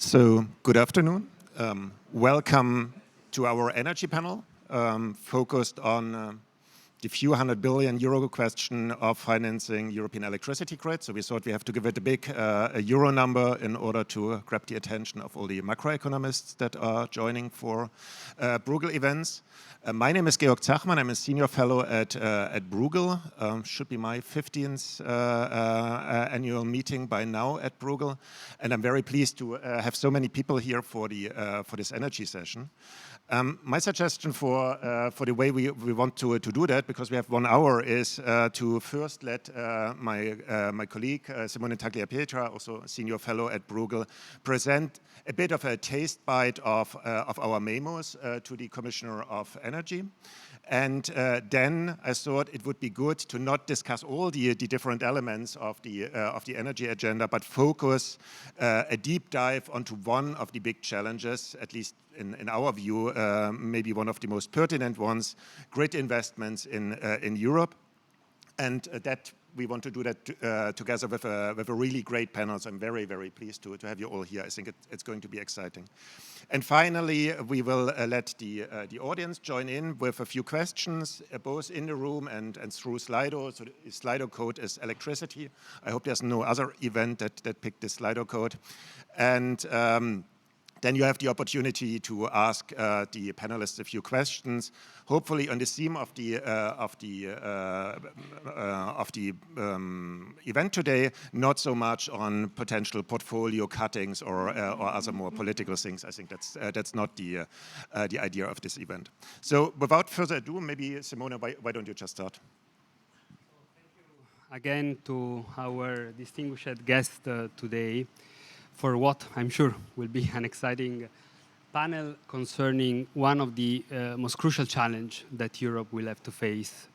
So, good afternoon. Welcome to our energy panel, focused on the few €100 billion question of financing European electricity grid. So we thought we have to give it a big euro number in order to grab the attention of all the macroeconomists that are joining for Bruegel events. My name is Georg Zachmann. I'm a senior fellow at Bruegel. Should be my 15th annual meeting by now at Bruegel, and I'm very pleased to have so many people here for this energy session. My suggestion for the way we want to do that, because we have 1 hour, is to first let my colleague Simone Tagliapietra, also a senior fellow at Bruegel, present a bit of a taste bite of our memos to the Commissioner of Energy. And then I thought it would be good to not discuss all the different elements of the energy agenda, but focus a deep dive onto one of the big challenges, at least in our view, maybe one of the most pertinent ones: grid investments in Europe. And that we want to do that together with a really great panel. So I'm very, very pleased to have you all here. I think it's going to be exciting. And finally, we will let the audience join in with a few questions, both in the room and through Slido. So the Slido code is electricity. I hope there's no other event that picked this Slido code. And then you have the opportunity to ask the panelists a few questions, hopefully on the theme of the event today, not so much on potential portfolio cuttings or other more political things. I think that's not the idea of this event. So without further ado, maybe Simone, why don't you just start? Thank you again to our distinguished guest today, for what I'm sure will be an exciting panel concerning one of the most crucial challenges that Europe will have to face,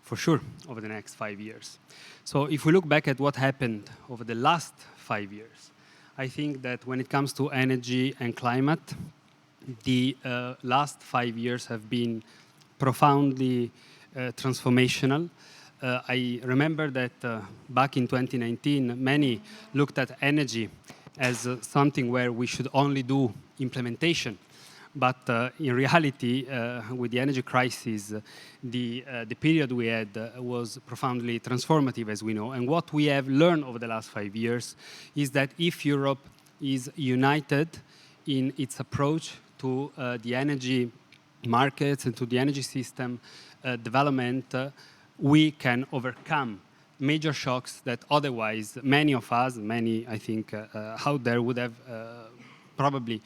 for sure, over the next 5 years. So if we look back at what happened over the last 5 years, I think that when it comes to energy and climate, the last 5 years have been profoundly transformational. I remember that back in 2019, many looked at energy as something where we should only do implementation. But in reality, with the energy crisis, the period we had was profoundly transformative, as we know. And what we have learned over the last 5 years is that if Europe is united in its approach to the energy markets and to the energy system development, we can overcome major shocks that otherwise many of us, I think, out there would have probably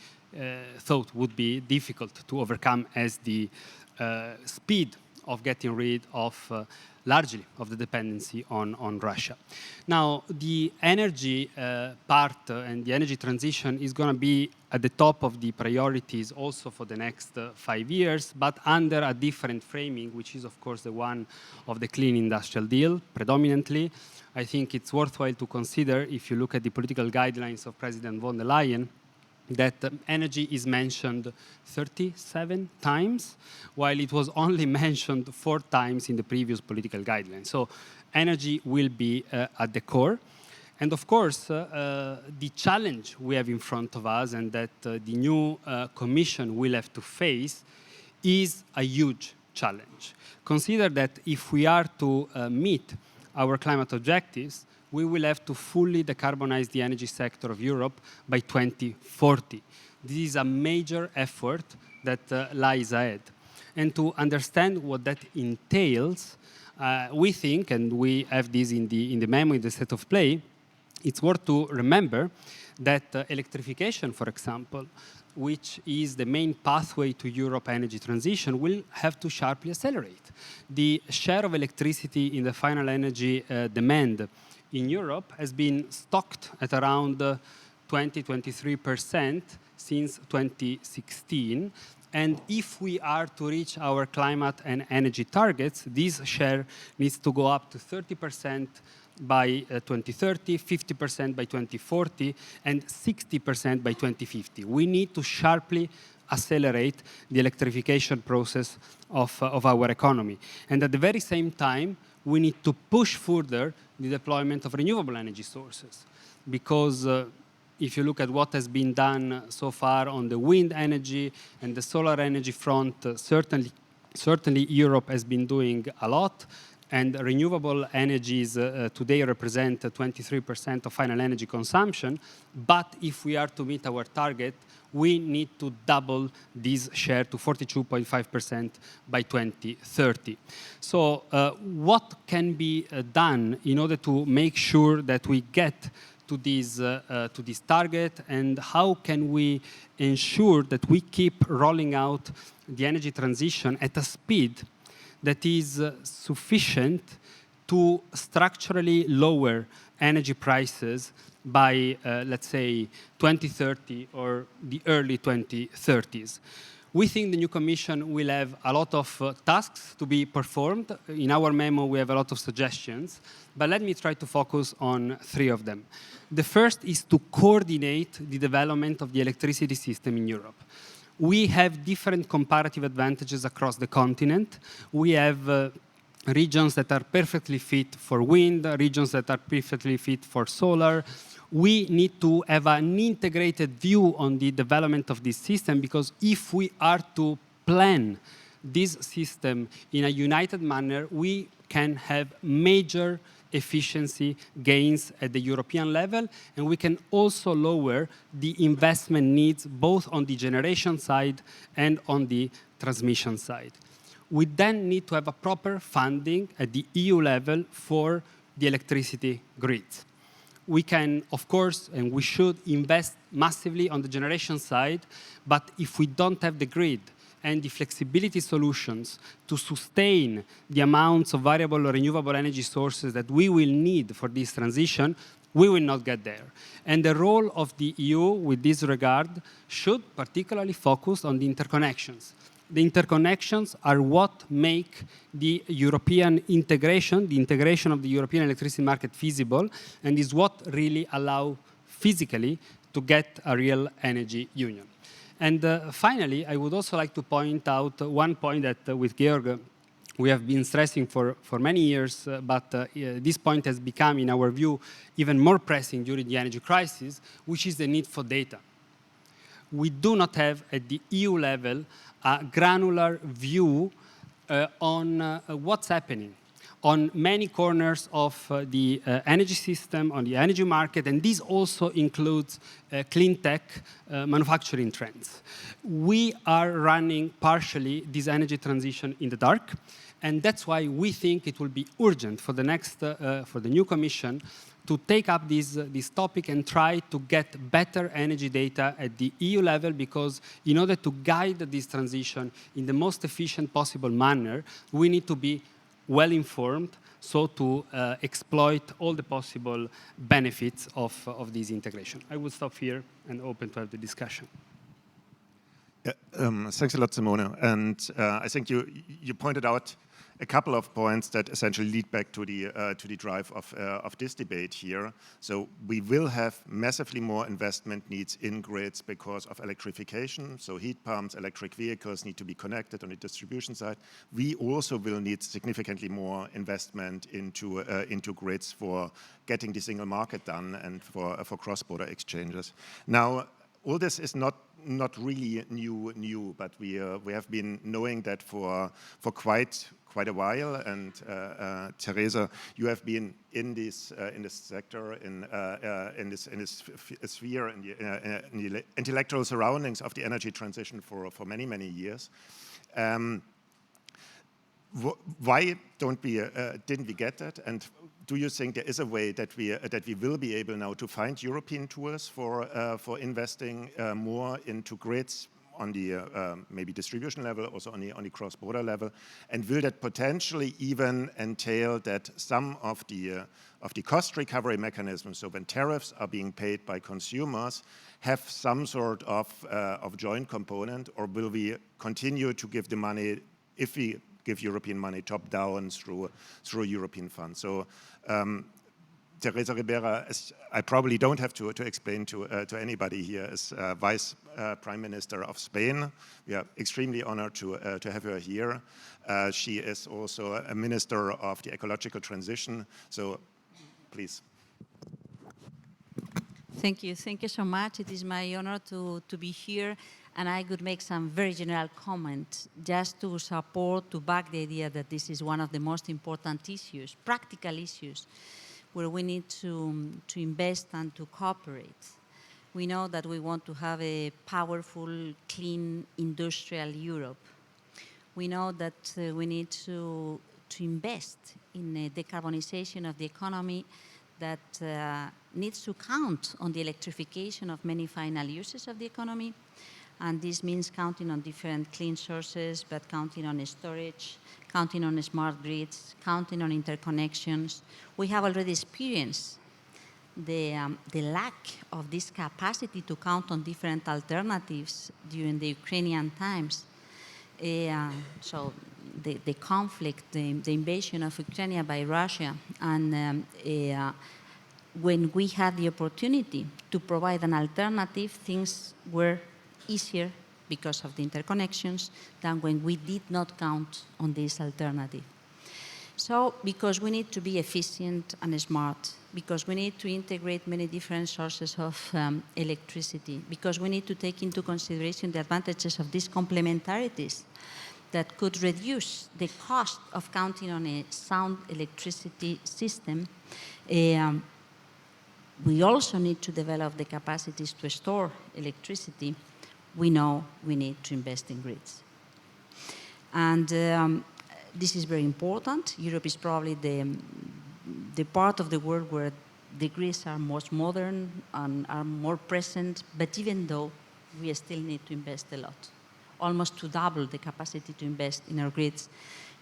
thought would be difficult to overcome, as the speed of getting rid of largely of the dependency on Russia. Now, the energy part and the energy transition is going to be at the top of the priorities also for the next 5 years, but under a different framing, which is, of course, the one of the Clean Industrial Deal, predominantly. I think it's worthwhile to consider, if you look at the political guidelines of President von der Leyen, that energy is mentioned 37 times, while it was only mentioned 4 times in the previous political guidelines. So energy will be at the core. And of course, the challenge we have in front of us and that the new Commission will have to face is a huge challenge. Consider that if we are to meet our climate objectives, we will have to fully decarbonize the energy sector of Europe by 2040. This is a major effort that lies ahead. And to understand what that entails, we think, and we have this in the memo, in the state of play, it's worth to remember that electrification, for example, which is the main pathway to Europe energy transition, will have to sharply accelerate. The share of electricity in the final energy demand in Europe has been stocked at around 20–23% since 2016. And if we are to reach our climate and energy targets, this share needs to go up to 30% by 2030, 50% by 2040, and 60% by 2050. We need to sharply accelerate the electrification process of our economy. And at the very same time, we need to push further the deployment of renewable energy sources, because if you look at what has been done so far on the wind energy and the solar energy front, certainly Europe has been doing a lot. And renewable energies today represent 23% of final energy consumption. But if we are to meet our target, we need to double this share to 42.5% by 2030. So what can be done in order to make sure that we get to this target, and how can we ensure that we keep rolling out the energy transition at a speed that is sufficient to structurally lower energy prices by, let's say, 2030 or the early 2030s. We think the new Commission will have a lot of tasks to be performed. In our memo, we have a lot of suggestions, but let me try to focus on 3 of them. The first is to coordinate the development of the electricity system in Europe. We have different comparative advantages across the continent. We have regions that are perfectly fit for wind, regions that are perfectly fit for solar. We need to have an integrated view on the development of this system, because if we are to plan this system in a united manner, we can have major efficiency gains at the European level, and we can also lower the investment needs both on the generation side and on the transmission side. We then need to have a proper funding at the EU level for the electricity grids. We can, of course, and we should invest massively on the generation side, but if we don't have the grid and the flexibility solutions to sustain the amounts of variable or renewable energy sources that we will need for this transition, we will not get there. And the role of the EU with this regard should particularly focus on the interconnections. The interconnections are what make the European integration, the integration of the European electricity market feasible, and is what really allow physically to get a real energy union. And finally, I would also like to point out one point that with Georg we have been stressing for many years, but this point has become, in our view, even more pressing during the energy crisis, which is the need for data. We do not have, at the EU level, a granular view on what's happening on many corners of the energy system, on the energy market, and this also includes clean tech manufacturing trends. We are running partially this energy transition in the dark, and that's why we think it will be urgent for the new Commission to take up this topic and try to get better energy data at the EU level, because in order to guide this transition in the most efficient possible manner, we need to be well informed, so to exploit all the possible benefits of this integration. I will stop here and open to have the discussion. Yeah, thanks a lot, Simone. And I think you pointed out a couple of points that essentially lead back to the drive of this debate here. So we will have massively more investment needs in grids because of electrification. So heat pumps, electric vehicles need to be connected on the distribution side. We also will need significantly more investment into grids for getting the single market done and for cross-border exchanges. Now, all this is not really new, but we have been knowing that for quite a while. And Teresa, you have been in this sector, in this sphere, in the intellectual surroundings of the energy transition for many years. Why didn't we get that? And do you think there is a way that we will be able now to find European tools for investing more into grids on the maybe distribution level, also on the cross-border level? And will that potentially even entail that some of the cost recovery mechanisms, so when tariffs are being paid by consumers, have some sort of joint component, or will we continue to give the money, if we give European money top-down through European funds? So Teresa Ribera, as I probably don't have to explain to anybody here, as Vice Prime Minister of Spain. We are extremely honored to have her here. She is also a Minister of the Ecological Transition. So please. Thank you. Thank you so much. It is my honor to be here, and I could make some very general comments just to support, to back the idea that this is one of the most important issues, practical issues, where we need to invest and to cooperate. We know that we want to have a powerful, clean, industrial Europe. We know that we need to invest in a decarbonization of the economy that needs to count on the electrification of many final uses of the economy. And this means counting on different clean sources, but counting on storage, counting on smart grids, counting on interconnections. We have already experienced the lack of this capacity to count on different alternatives during the Ukrainian times. So the conflict, the invasion of Ukraine by Russia, and when we had the opportunity to provide an alternative, things were easier because of the interconnections than when we did not count on this alternative. So, because we need to be efficient and smart, because we need to integrate many different sources of electricity, because we need to take into consideration the advantages of these complementarities that could reduce the cost of counting on a sound electricity system, we also need to develop the capacities to store electricity. We know we need to invest in grids. And this is very important. Europe is probably the part of the world where the grids are most modern and are more present, but even though we still need to invest a lot, almost to double the capacity to invest in our grids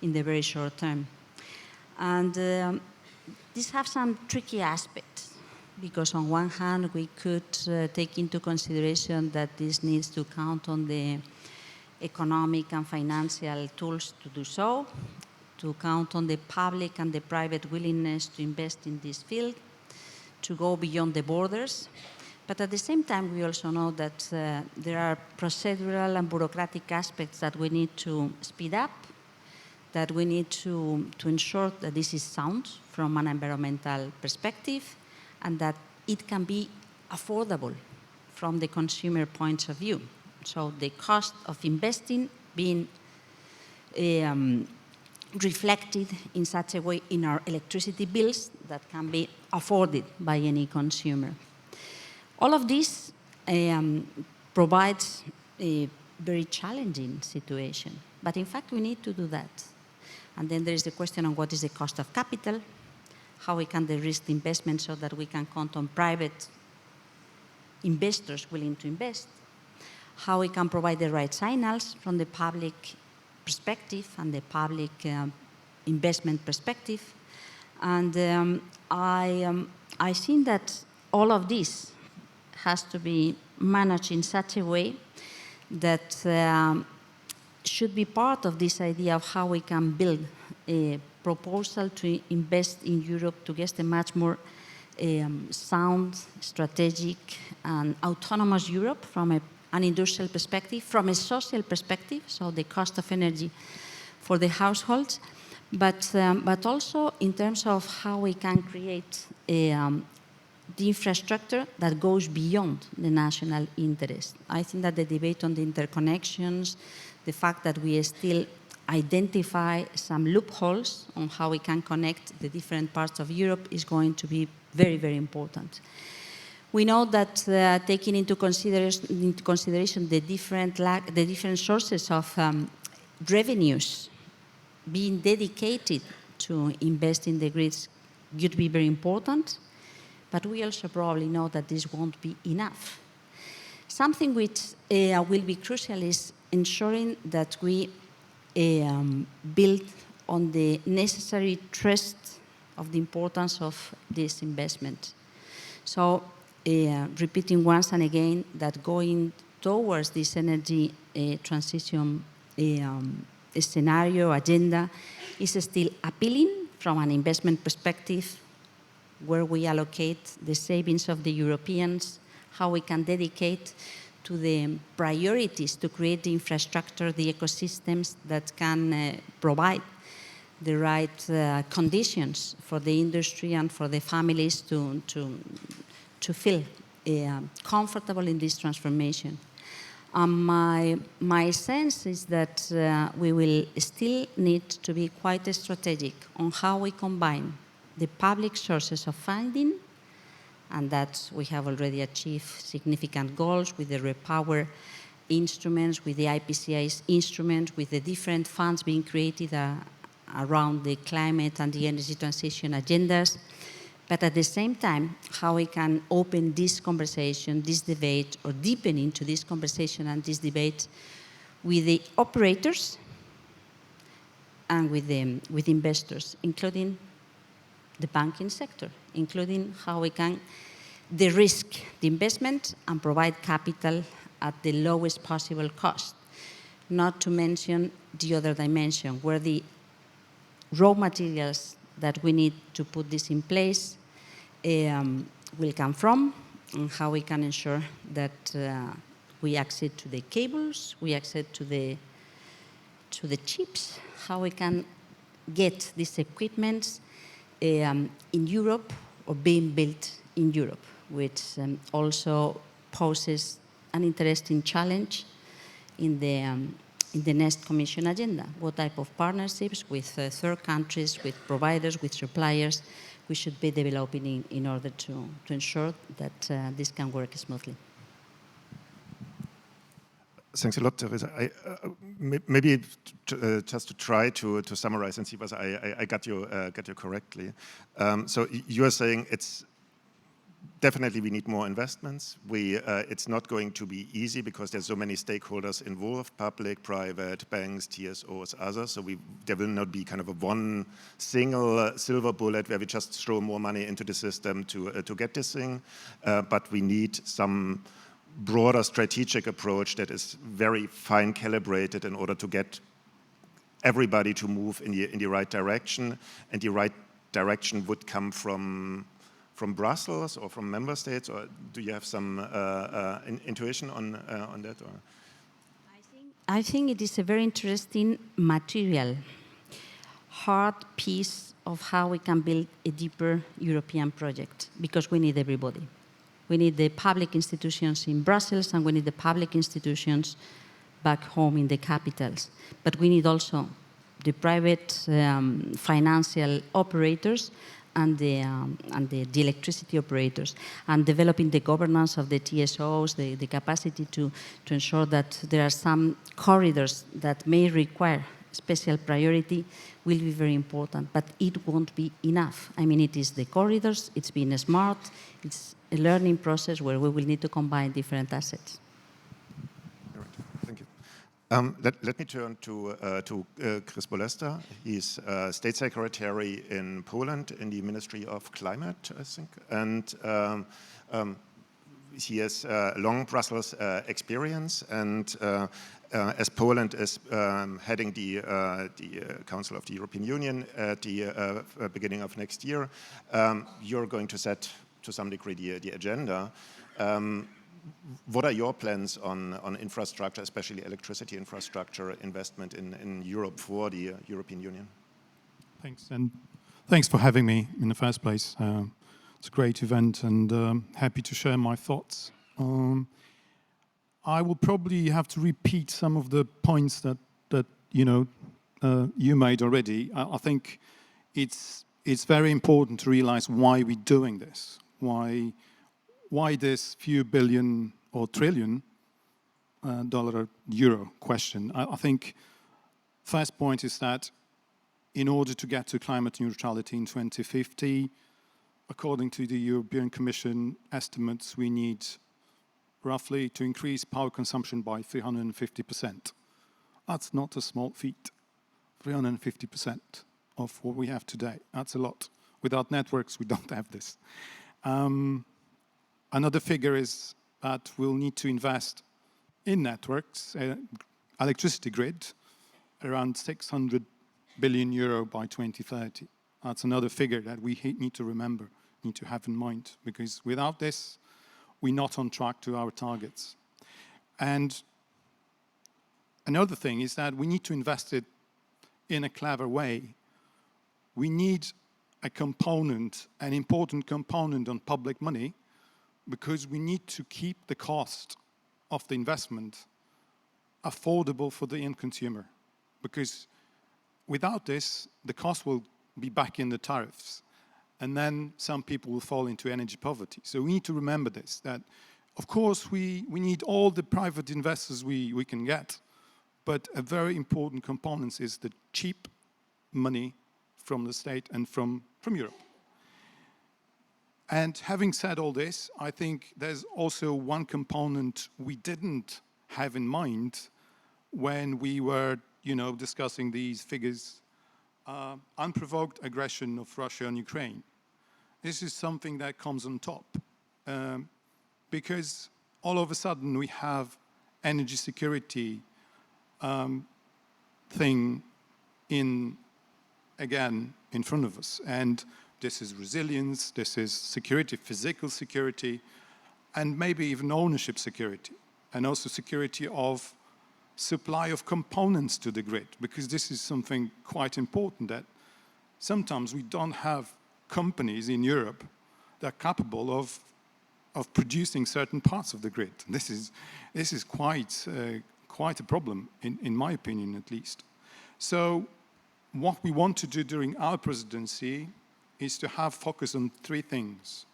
in the very short term. And these have some tricky aspects, because on one hand, we could take into consideration that this needs to count on the economic and financial tools to do so, to count on the public and the private willingness to invest in this field, to go beyond the borders. But at the same time, we also know that there are procedural and bureaucratic aspects that we need to speed up, that we need to ensure that this is sound from an environmental perspective, and that it can be affordable from the consumer point of view. So the cost of investing being reflected in such a way in our electricity bills that can be afforded by any consumer. All of this provides a very challenging situation, but in fact we need to do that. And then there is the question on what is the cost of capital, how we can de-risk the investment so that we can count on private investors willing to invest, how we can provide the right signals from the public perspective and the public investment perspective. And I think that all of this has to be managed in such a way that should be part of this idea of how we can build a proposal to invest in Europe to get a much more sound, strategic, and autonomous Europe from an industrial perspective, from a social perspective, so the cost of energy for the households, but also in terms of how we can create the infrastructure that goes beyond the national interest. I think that the debate on the interconnections, the fact that we still identify some loopholes on how we can connect the different parts of Europe is going to be very, very important. We know that taking into consideration the different sources of revenues being dedicated to invest in the grids would be very important, but we also probably know that this won't be enough. Something which will be crucial is ensuring that we build on the necessary trust of the importance of this investment. So, repeating once and again that going towards this energy transition scenario, agenda, is still appealing from an investment perspective, where we allocate the savings of the Europeans, how we can dedicate to the priorities to create the infrastructure, the ecosystems that can provide the right conditions for the industry and for the families to fill comfortable in this transformation. My sense is that we will still need to be quite strategic on how we combine the public sources of funding, and that we have already achieved significant goals with the Repower instruments, with the IPCI's instruments, with the different funds being created around the climate and the energy transition agendas. But at the same time, how we can open this conversation, this debate, or deepen into this conversation and this debate with the operators and with investors, including the banking sector, including how we can de-risk the investment and provide capital at the lowest possible cost. Not to mention the other dimension, where the raw materials that we need to put this in place will come from, and how we can ensure that we access to the cables, we access to the chips, how we can get these equipments in Europe or being built in Europe, which also poses an interesting challenge in the next Commission agenda. What type of partnerships with third countries, with providers, with suppliers, we should be developing in order to ensure that this can work smoothly. Thanks a lot, Teresa. Maybe just to try to summarize and see whether I got you correctly. So you are saying it's definitely we need more investments. It's not going to be easy because there's so many stakeholders involved: public, private, banks, TSOs, others. So there will not be kind of a one single silver bullet where we just throw more money into the system to get this thing. But we need some broader strategic approach that is very fine calibrated in order to get everybody to move in the right direction, and the right direction would come from Brussels or from member states, or do you have some intuition on that? Or? I think it is a very interesting material, hard piece of how we can build a deeper European project, because we need everybody. We need the public institutions in Brussels, and we need the public institutions back home in the capitals. But we need also the private financial operators and the electricity operators, and developing the governance of the TSOs, the capacity to ensure that there are some corridors that may require special priority will be very important, but it won't be enough. I mean, it is the corridors, it's being smart, it's a learning process where we will need to combine different assets. All right, thank you. Let me turn to Chris Bolester. He's State Secretary in Poland in the Ministry of Climate, I think, and he has long Brussels experience, and as Poland is heading the Council of the European Union at the beginning of next year, you're going to set, to some degree, the agenda. What are your plans on infrastructure, especially electricity infrastructure investment in Europe for the European Union? Thanks, and thanks for having me in the first place. It's a great event, and happy to share my thoughts. I will probably have to repeat some of the points that you made already. I think it's very important to realize why we're doing this. Why this few billion or trillion euro question. I think first point is that in order to get to climate neutrality in 2050, according to the European Commission estimates, we need roughly to increase power consumption by 350%. That's not a small feat, 350% of what we have today. That's a lot. Without networks, we don't have this. Another figure is that we'll need to invest in networks, electricity grid, around 600 billion euro by 2030. That's another figure that we need to remember, need to have in mind, because without this, we're not on track to our targets. And another thing is that we need to invest it in a clever way. We need a component, an important component on public money, because we need to keep the cost of the investment affordable for the end consumer. Because without this, the cost will be back in the tariffs. And then some people will fall into energy poverty. So we need to remember this, that of course we need all the private investors we can get, but a very important component is the cheap money from the state and from Europe. And having said all this, I think there's also one component we didn't have in mind when we were, discussing these figures: unprovoked aggression of Russia on Ukraine. This is something that comes on top, because all of a sudden we have energy security thing again in front of us. And this is resilience, this is security, physical security, and maybe even ownership security, and also security of supply of components to the grid, because this is something quite important, that sometimes we don't have companies in Europe that are capable of producing certain parts of the grid. This is quite a problem, in my opinion at least. So what we want to do during our presidency is to have focus on three things.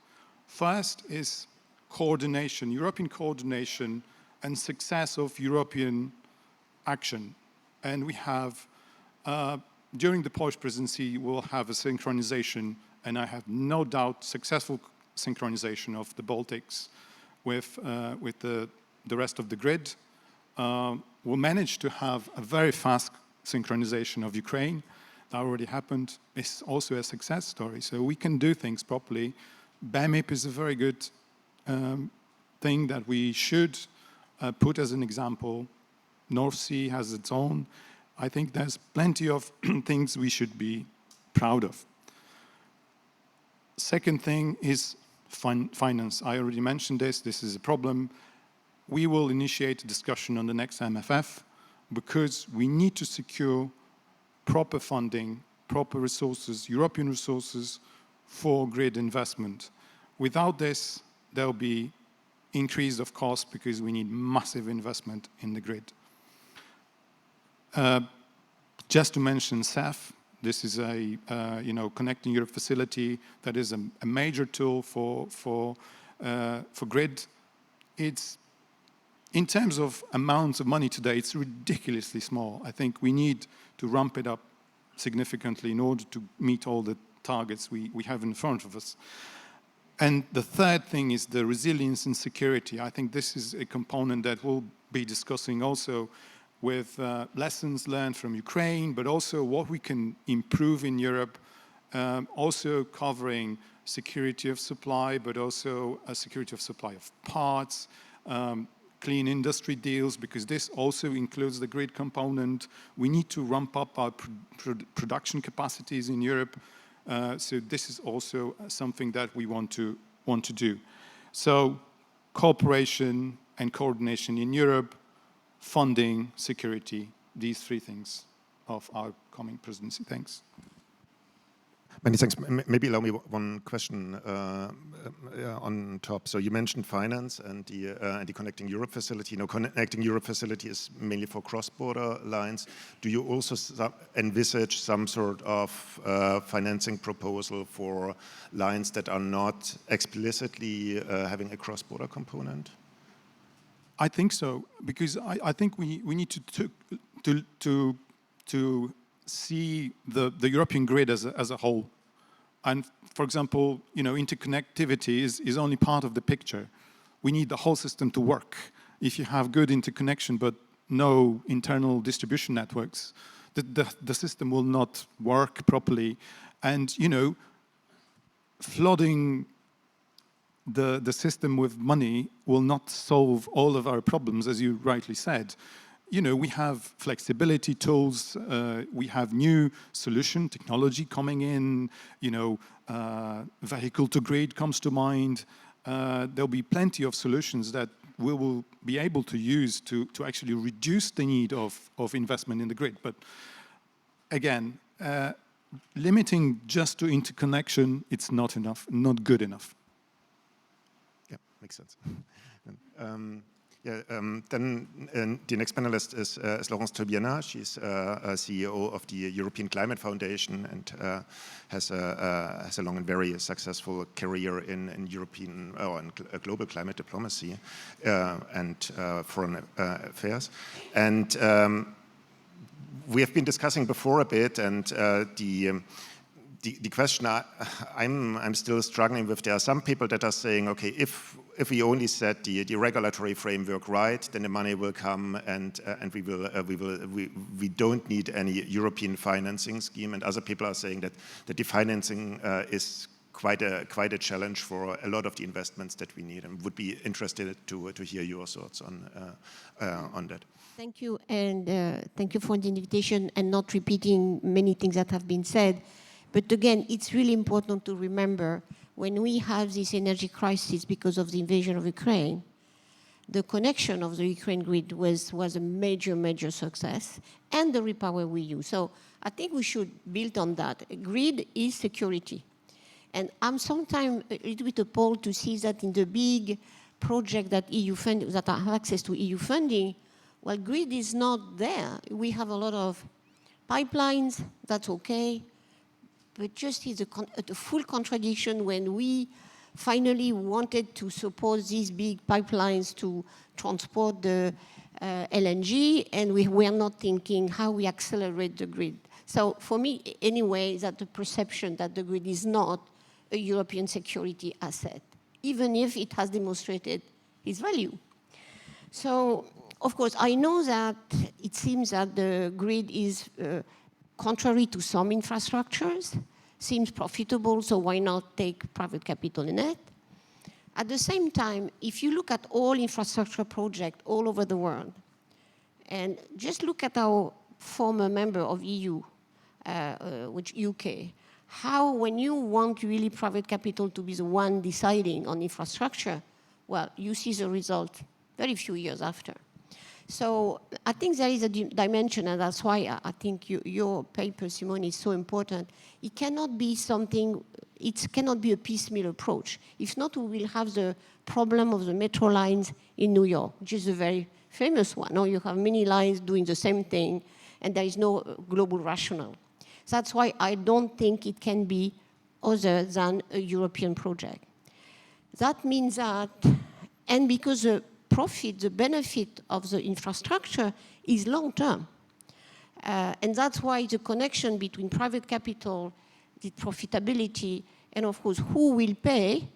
First is coordination, European coordination and success of European action. And we have, during the Polish presidency, we'll have a synchronization, and I have no doubt successful synchronization of the Baltics with the rest of the grid. We'll manage to have a very fast synchronization of Ukraine. That already happened. It's also a success story. So we can do things properly. BEMIP is a very good thing that we should put as an example. North Sea has its own. I think there's plenty of things we should be proud of. Second thing is finance. I already mentioned this. This is a problem. We will initiate a discussion on the next MFF because we need to secure proper funding, proper resources, European resources for grid investment. Without this, there will be increase of cost because we need massive investment in the grid. Just to mention CEF, this is a Connecting Europe facility that is a major tool for grid. It's, in terms of amounts of money today, it's ridiculously small. I think we need to ramp it up significantly in order to meet all the targets we have in front of us. And the third thing is the resilience and security. I think this is a component that we'll be discussing also with lessons learned from Ukraine, but also what we can improve in Europe, also covering security of supply, but also a security of supply of parts, clean industry deals, because this also includes the grid component. We need to ramp up our production capacities in Europe. So this is also something that we want to do. So cooperation and coordination in Europe, funding, security, these three things of our coming presidency. Thanks. Many thanks. Maybe allow me one question on top. So you mentioned finance and the Connecting Europe facility. Connecting Europe facility is mainly for cross-border lines. Do you also envisage some sort of financing proposal for lines that are not explicitly having a cross-border component? I think so, because I think we need to see the European grid as a whole. And for example, interconnectivity is only part of the picture. We need the whole system to work. If you have good interconnection but no internal distribution networks, the system will not work properly. And flooding the system with money will not solve all of our problems, as you rightly said. We have flexibility tools, we have new solution technology coming in, vehicle to grid comes to mind. There'll be plenty of solutions that we will be able to use to actually reduce the need of investment in the grid. But again, limiting just to interconnection, it's not enough, not good enough. Yeah, makes sense. Then the next panelist is Laurence Turbiana. She's CEO of the European Climate Foundation and has a long and very successful career in European and global climate diplomacy and foreign affairs. And we have been discussing before a bit, and the question I'm still struggling with. There are some people that are saying, okay, if we only set the regulatory framework right, then the money will come, and we don't need any European financing scheme. And other people are saying that the financing is quite a challenge for a lot of the investments that we need, and would be interested to hear your thoughts on that. Thank you, and thank you for the invitation, and not repeating many things that have been said. But again, it's really important to remember when we have this energy crisis because of the invasion of Ukraine, the connection of the Ukraine grid was a major success, and the repower we use. So I think we should build on that. A grid is security. And I'm sometimes a little bit appalled to see that in the big project that that have access to EU funding, well, grid is not there. We have a lot of pipelines, that's okay, but just is a full contradiction when we finally wanted to support these big pipelines to transport the LNG, and we were not thinking how we accelerate the grid. So for me, anyway, that the perception that the grid is not a European security asset, even if it has demonstrated its value. So, of course, I know that it seems that the grid is contrary to some infrastructures, seems profitable, so why not take private capital in it? At the same time, if you look at all infrastructure projects all over the world, and just look at our former member of EU, which UK, how when you want really private capital to be the one deciding on infrastructure, well, you see the result very few years after. So I think there is a dimension, and that's why I think your paper, Simone, is so important. It cannot be something, it cannot be a piecemeal approach. If not, we will have the problem of the metro lines in New York, which is a very famous one. Now you have many lines doing the same thing, and there is no global rationale. That's why I don't think it can be other than a European project. That means that, and because the profit, the benefit of the infrastructure is long-term. And that's why the connection between private capital, the profitability, and of course, who will pay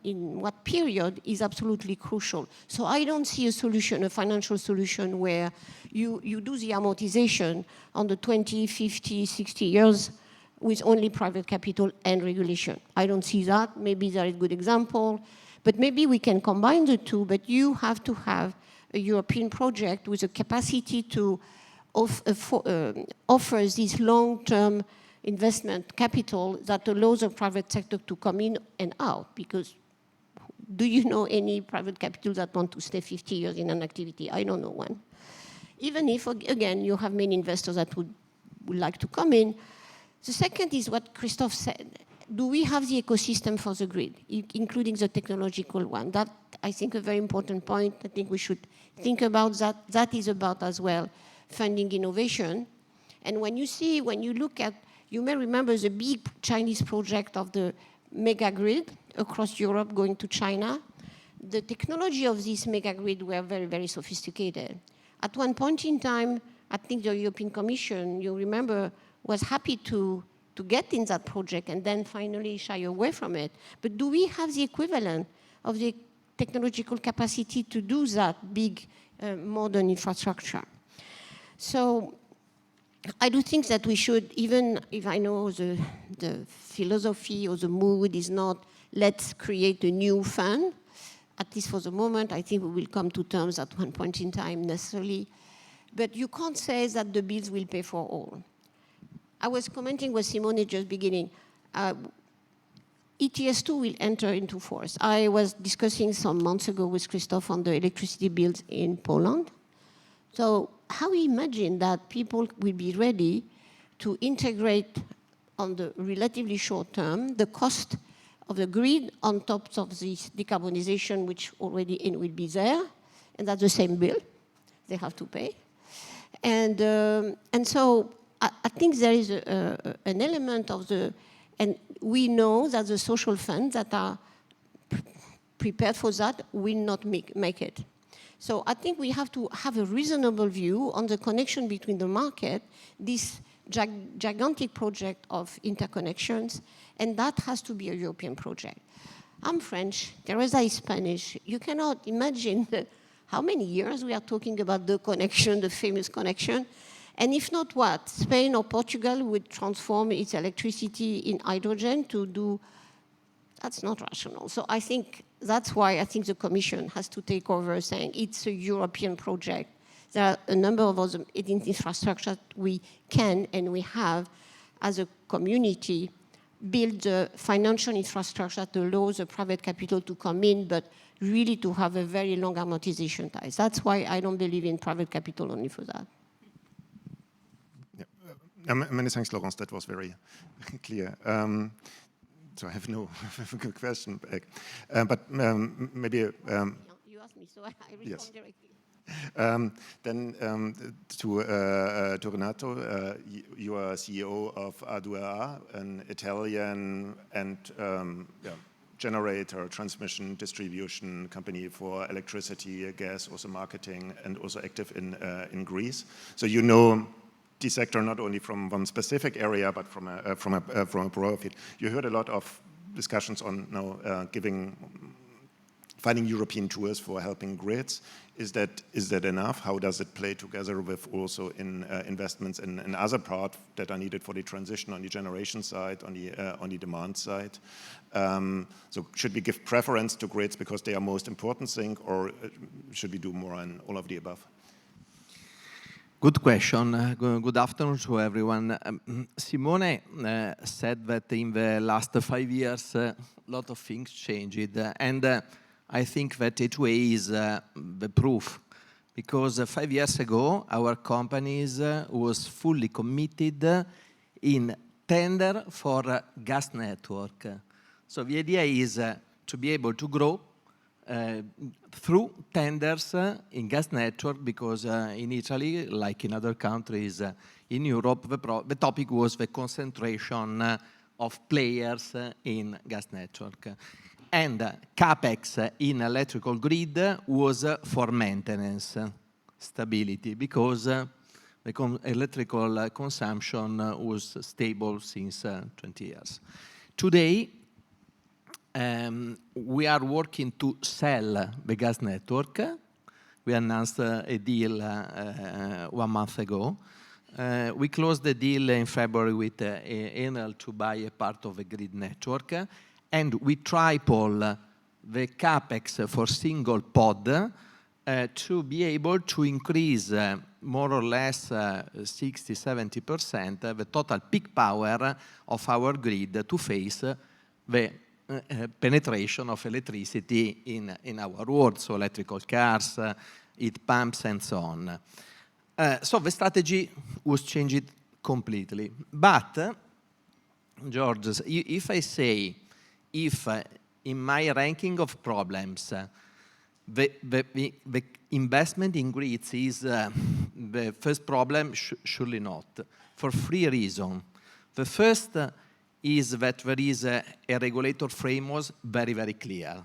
in what period is absolutely crucial. So I don't see a solution, a financial solution, where you do the amortization on the 20, 50, 60 years with only private capital and regulation. I don't see that. Maybe there is a good example. But maybe we can combine the two, but you have to have a European project with a capacity to offer this long-term investment capital that allows the private sector to come in and out. Because do you know any private capital that want to stay 50 years in an activity? I don't know one. Even if, again, you have many investors that would like to come in. The second is what Christophe said. Do we have the ecosystem for the grid, including the technological one? That, I think, a very important point. I think we should think about that. That is about, as well, funding innovation. And when you look at, you may remember the big Chinese project of the mega grid across Europe going to China. The technology of this mega grid were very, very sophisticated. At one point in time, I think the European Commission, you remember, was happy to get in that project and then finally shy away from it. But do we have the equivalent of the technological capacity to do that big modern infrastructure? So I do think that we should, even if I know the philosophy or the mood is not, let's create a new fund, at least for the moment. I think we will come to terms at one point in time necessarily. But you can't say that the bills will pay for all. I was commenting with Simone just beginning. ETS2 will enter into force. I was discussing some months ago with Christophe on the electricity bills in Poland. So how we imagine that people will be ready to integrate on the relatively short term the cost of the grid on top of this decarbonization, which already will be there, and that's the same bill they have to pay. And so I think there is an element of and we know that the social funds that are prepared for that will not make it. So I think we have to have a reasonable view on the connection between the market, this gigantic project of interconnections, and that has to be a European project. I'm French, Teresa is Spanish. You cannot imagine how many years we are talking about the connection, the famous connection. And if not what, Spain or Portugal would transform its electricity in hydrogen to do, that's not rational. So I think that's why I think the Commission has to take over saying it's a European project. There are a number of other infrastructures we can and we have as a community build the financial infrastructure that allows the private capital to come in, but really to have a very long amortization time. That's why I don't believe in private capital only for that. Yeah. Many thanks, Laurence. That was very clear. So I have no question back. But maybe... you asked me, so I respond yes. directly. Then to Renato, you are CEO of A2A, an Italian and generator, transmission, distribution company for electricity, gas, also marketing, and also active in Greece. So you know the sector not only from one specific area, but from a broader field. You heard a lot of discussions on now finding European tools for helping grids. Is that enough? How does it play together with also in investments in other parts that are needed for the transition on the generation side, on the demand side? So should we give preference to grids because they are most important thing, or should we do more on all of the above? Good question. Good afternoon to everyone. Simone said that in the last 5 years, a lot of things changed. And I think that A2A is the proof. Because 5 years ago, our companies was fully committed in tender for gas network. So the idea is to be able to grow through tenders in gas network, because in Italy, like in other countries in Europe, the topic was the concentration of players in gas network. And CapEx in electrical grid was for maintenance, stability, because the electrical consumption was stable since 20 years. Today, we are working to sell the gas network. We announced a deal 1 month ago. We closed the deal in February with Enel to buy a part of the grid network. And we triple the CapEx for single pod to be able to increase more or less 60–70% the total peak power of our grid to face the penetration of electricity in our world, so electrical cars, heat pumps, and so on. So the strategy was changed completely. But, George, if I say, if in my ranking of problems, the investment in grids is the first problem, surely not, for 3 reasons. The first is that there is a regulator framework very, very clear.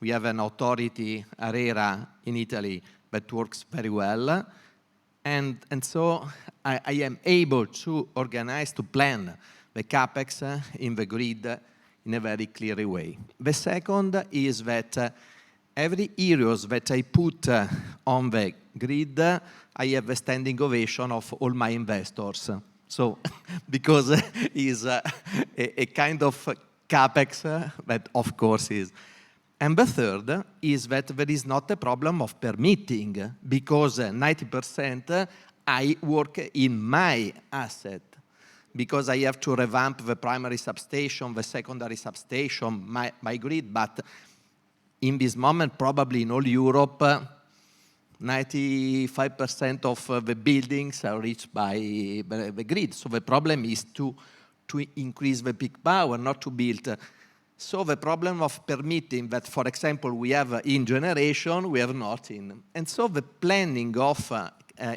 We have an authority, ARERA, in Italy that works very well. And so I am able to organize, to plan the CapEx in the grid in a very clear way. The second is that every euros that I put on the grid, I have a standing ovation of all my investors. So, because it's a kind of CapEx that, of course, is. And the third is that there is not a problem of permitting, because 90% I work in my asset, because I have to revamp the primary substation, the secondary substation, my grid. But in this moment, probably in all Europe, 95% of the buildings are reached by the grid. So the problem is to increase the peak power, not to build. So the problem of permitting that, for example, we have in generation, we have not in. And so the planning of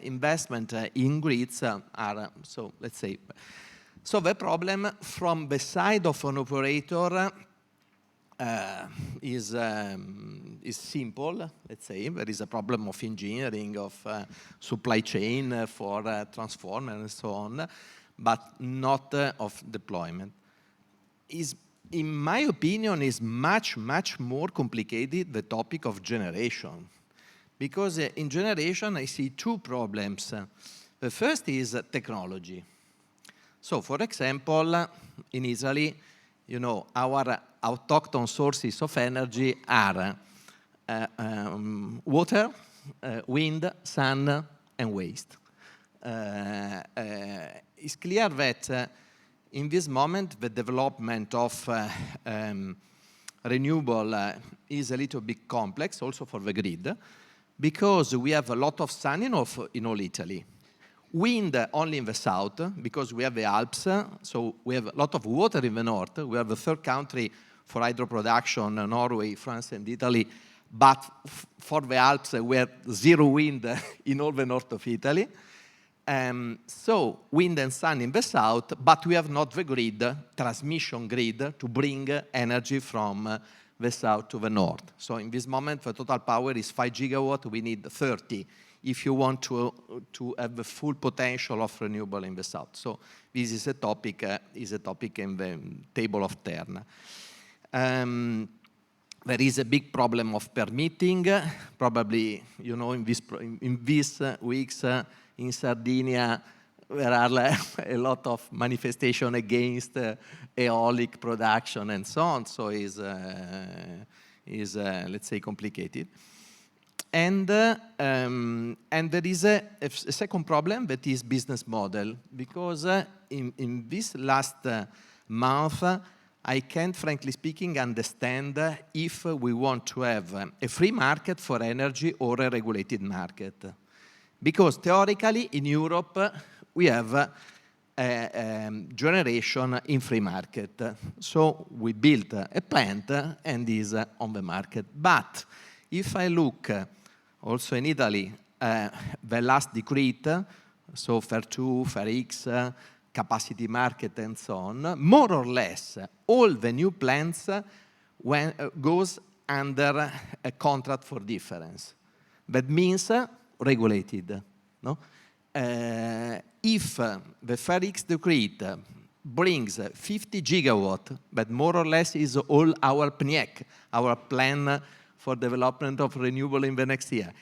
investment in grids are, so let's say, so the problem from the side of an operator is simple, let's say. There is a problem of engineering, of supply chain for transformer and so on, but not of deployment. In my opinion, is much, much more complicated, the topic of generation. Because in generation, I see two problems. The first is technology. So, for example, in Italy, you know, our autochthon sources of energy are water, wind, sun, and waste. It's clear that in this moment, the development of renewable is a little bit complex, also for the grid, because we have a lot of sun in all Italy. Wind only in the south, because we have the Alps, so we have a lot of water in the north. We are the third country for hydro production, Norway, France, and Italy. But for the Alps, we have zero wind in all the north of Italy. So wind and sun in the south, but we have not the grid, transmission grid, to bring energy from the south to the north. So in this moment, the total power is 5 gigawatt. We need 30 if you want to have the full potential of renewable in the south. So this is a topic in the table of Terna. There is a big problem of permitting. Probably, you know, in these weeks in Sardinia, there are a lot of manifestation against aeolic production and so on. So is let's say, complicated. And there is a second problem that is business model, because in this last month, I can't, frankly speaking, understand if we want to have a free market for energy or a regulated market. Because theoretically, in Europe, we have generation in free market. So we built a plant and is on the market. But if I look also in Italy, the last decree, so FER 2, FER X, capacity market and so on, more or less all the new plants goes under a contract for difference. That means regulated. No? If the FER X decree brings 50 gigawatt, but more or less is all our PNIEC, our plan for development of renewable in the next year,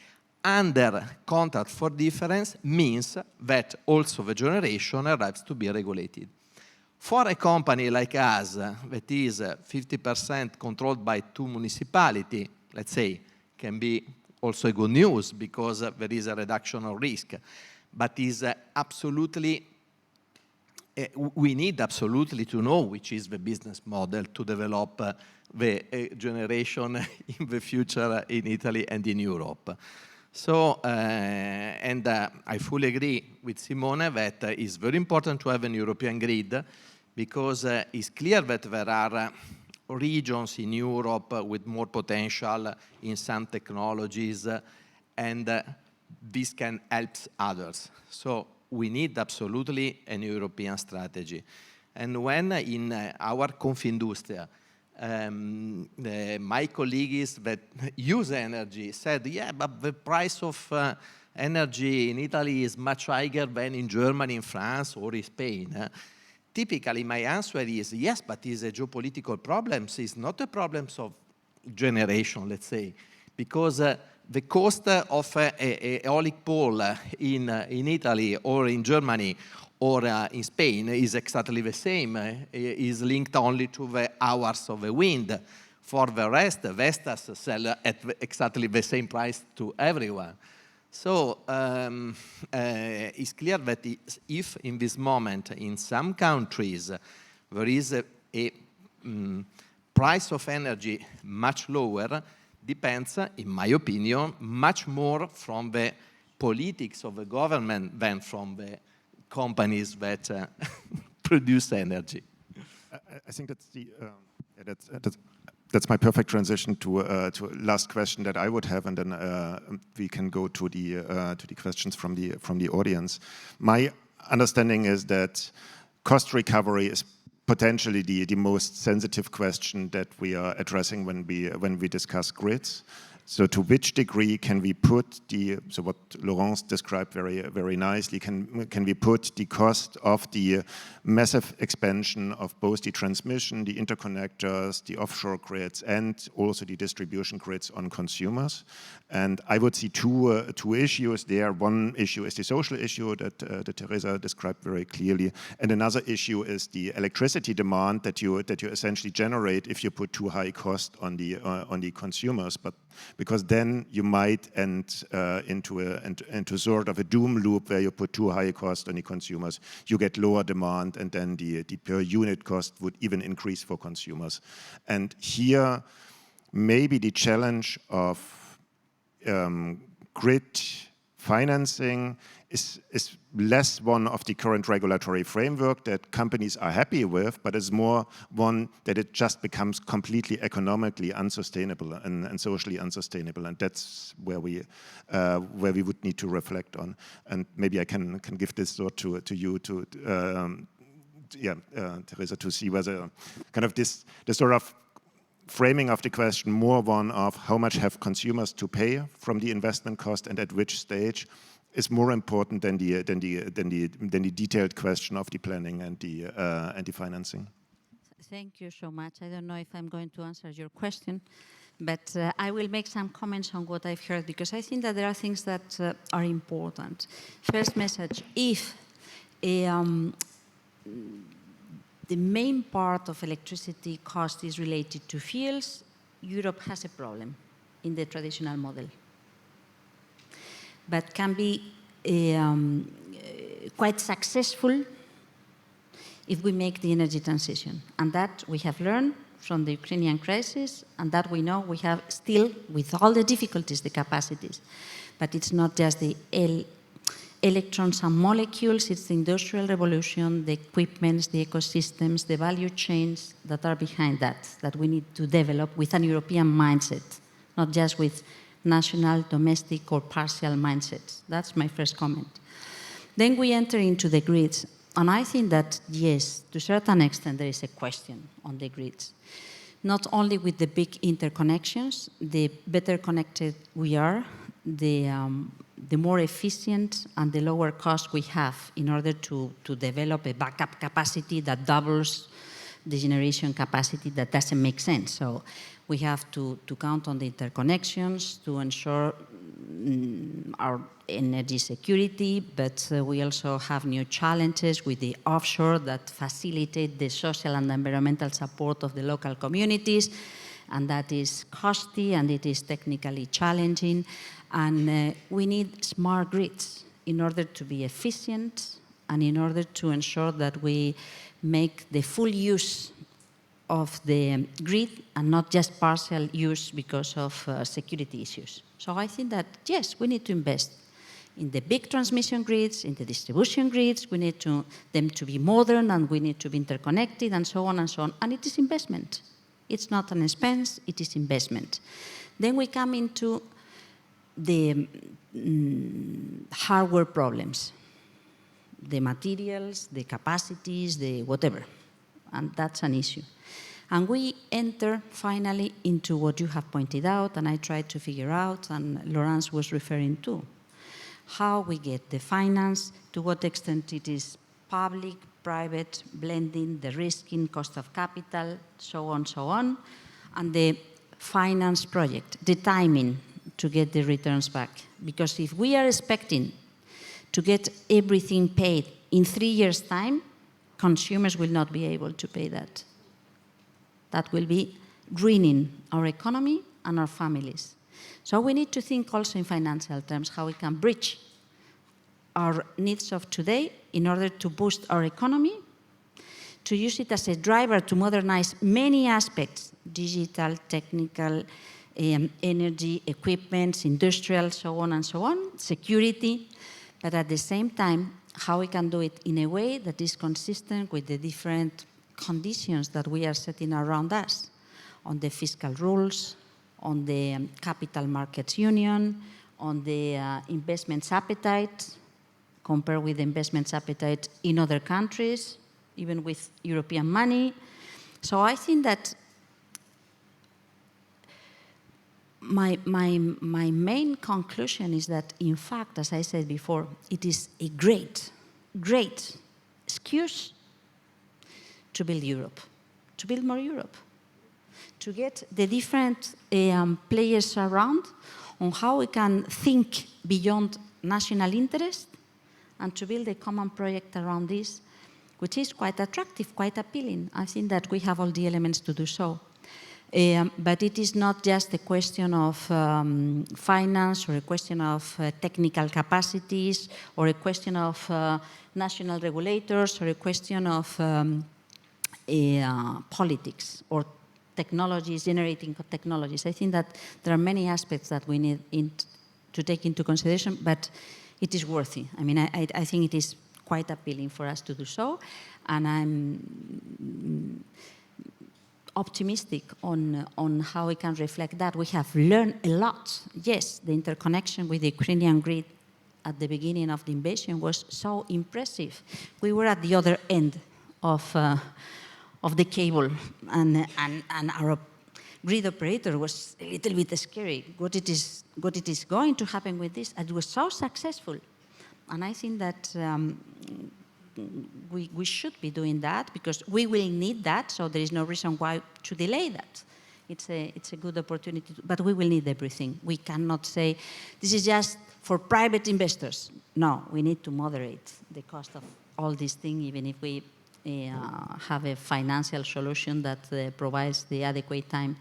under contract for difference means that also the generation arrives to be regulated. For a company like us, that is 50% controlled by 2 municipalities, let's say, can be also a good news because there is a reduction of risk, but is absolutely, we need absolutely to know which is the business model to develop the generation in the future in Italy and in Europe. So, and I fully agree with Simone that it's very important to have an European grid, because it's clear that there are regions in Europe with more potential in some technologies, and this can help others. So we need absolutely an European strategy. And when in our Confindustria, my colleagues that use energy said, yeah, but the price of energy in Italy is much higher than in Germany, in France, or in Spain. Typically, my answer is yes, but it's a geopolitical problem. It's not a problem of generation, let's say, because the cost of an aeolic pole in Italy or in Germany or in Spain is exactly the same. Is linked only to the hours of the wind. For the rest, Vestas sell at exactly the same price to everyone. So it's clear that if in this moment in some countries there is a price of energy much lower, depends, in my opinion, much more from the politics of the government than from the companies that produce energy. I think that's the Yeah, that's my perfect transition to last question that I would have, and then we can go to the questions from the audience. My understanding is that cost recovery is potentially the most sensitive question that we are addressing when we discuss grids. So to which degree can we put so what Laurence described very nicely, can we put the cost of the massive expansion of both the transmission, the interconnectors, the offshore grids, and also the distribution grids on consumers? And I would see two issues there. One issue is the social issue that Teresa described very clearly, and another issue is the electricity demand that you essentially generate if you put too high cost on the consumers. But because then you might end into sort of a doom loop where you put too high cost on the consumers, you get lower demand, and then the per unit cost would even increase for consumers. And here, maybe the challenge of grid financing is less one of the current regulatory framework that companies are happy with, but is more one that it just becomes completely economically unsustainable and socially unsustainable, and that's where we would need to reflect on. And maybe I can give this thought to you Teresa, to see whether kind of the sort of framing of the question more one of how much have consumers to pay from the investment cost and at which stage is more important than the detailed question of the planning and the financing. Thank you so much. I don't know if I'm going to answer your question, but I will make some comments on what I've heard, because I think that there are things that are important. First message, if the main part of electricity cost is related to fuels, Europe has a problem in the traditional model, but can be quite successful if we make the energy transition. And that we have learned from the Ukrainian crisis, and that we know we have still, with all the difficulties, the capacities. But it's not just the electrons and molecules, it's the industrial revolution, the equipments, the ecosystems, the value chains that are behind that we need to develop with an European mindset, not just with national, domestic, or partial mindsets. That's my first comment. Then we enter into the grids. And I think that, yes, to a certain extent, there is a question on the grids. Not only with the big interconnections, the better connected we are, the more efficient and the lower cost we have in order to develop a backup capacity that doubles the generation capacity. That doesn't make sense. So we have to count on the interconnections to ensure our energy security, but we also have new challenges with the offshore that facilitate the social and environmental support of the local communities, and that is costly and it is technically challenging. And we need smart grids in order to be efficient and in order to ensure that we make the full use of the grid and not just partial use because of security issues. So I think that, yes, we need to invest in the big transmission grids, in the distribution grids. We need them to be modern, and we need to be interconnected, and so on and so on. And it is investment. It's not an expense, it is investment. Then we come into the hardware problems, the materials, the capacities, the whatever, and that's an issue. And we enter finally into what you have pointed out, and I tried to figure out, and Laurence was referring to, how we get the finance, to what extent it is public, private, blending, the risking, cost of capital, so on, and the finance project, the timing to get the returns back. Because if we are expecting to get everything paid in 3 years' time, consumers will not be able to pay that. That will be ruining our economy and our families. So we need to think also in financial terms how we can bridge our needs of today in order to boost our economy, to use it as a driver to modernize many aspects, digital, technical, energy, equipment, industrial, so on, security, but at the same time, how we can do it in a way that is consistent with the different conditions that we are setting around us, on the fiscal rules, on the capital markets union, on the investments appetite, compared with the investments appetite in other countries, even with European money. So I think that my main conclusion is that, in fact, as I said before, it is a great excuse to build Europe, to build more Europe, to get the different players around on how we can think beyond national interest and to build a common project around this, which is quite attractive, quite appealing. I think that we have all the elements to do so. But it is not just a question of finance or a question of technical capacities or a question of national regulators or a question of politics or technologies, generating technologies. I think that there are many aspects that we need to take into consideration, but it is worthy. I mean, I think it is quite appealing for us to do so, and I'm optimistic on how we can reflect that. We have learned a lot. Yes, the interconnection with the Ukrainian grid at the beginning of the invasion was so impressive. We were at the other end of the cable, and our grid operator was a little bit scary. What it is going to happen with this? It was so successful, and I think that we should be doing that because we will need that. So there is no reason why to delay that. It's a good opportunity, but we will need everything. We cannot say this is just for private investors. No, we need to moderate the cost of all these things, even if we have a financial solution that provides the adequate time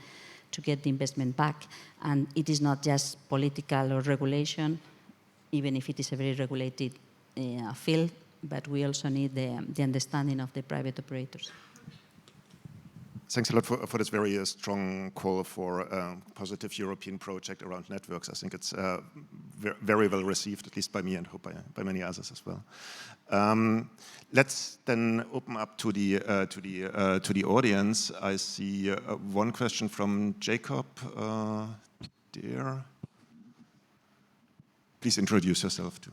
to get the investment back. And it is not just political or regulation, even if it is a very regulated field, but we also need the understanding of the private operators. Thanks a lot for this very strong call for a positive European project around networks. I think it's very well received, at least by me and hope by many others as well. Let's then open up to the audience. I see one question from Jacob there. Please introduce yourself too.